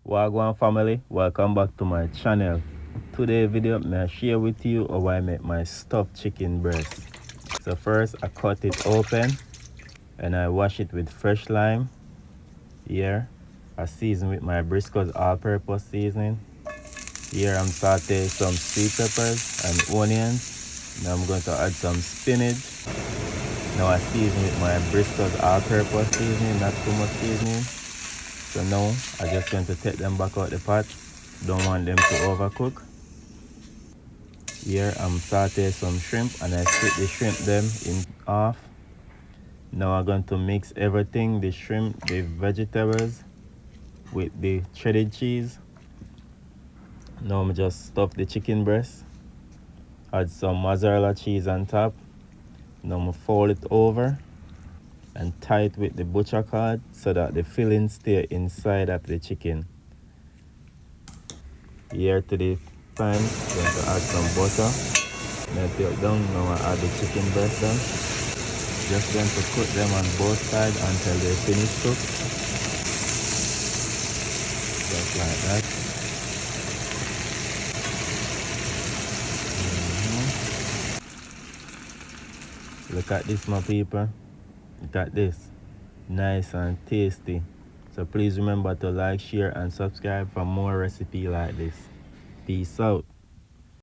Wagwan family, welcome back to my channel. Today video I share with you how I make my stuffed chicken breast. So first I cut it open and I wash it with fresh lime. Here I season with my Briscoe's all-purpose seasoning. Here I'm sauteing some sweet peppers and onions. Now I'm going to add some spinach. Now I season with my Briscoe's all-purpose seasoning, not too much seasoning. So now I'm just going to take them back out the pot. Don't want them to overcook. Here I'm sauteing some shrimp and I split the shrimp them in half. Now I'm going to mix everything, the shrimp, the vegetables with the shredded cheese. Now I'm just stuff the chicken breast. Add some mozzarella cheese on top. Now I'm fold it over and tie it with the butcher cord so that the filling stay inside of the chicken. Here to the pan, going to add some butter. Now take down, now I add the chicken breast down. Just going to cook them on both sides until they finish cook. Just like that. Look at this, my people. Look at this. Nice and tasty. So please remember to like, share and subscribe for more recipe like this. Peace out.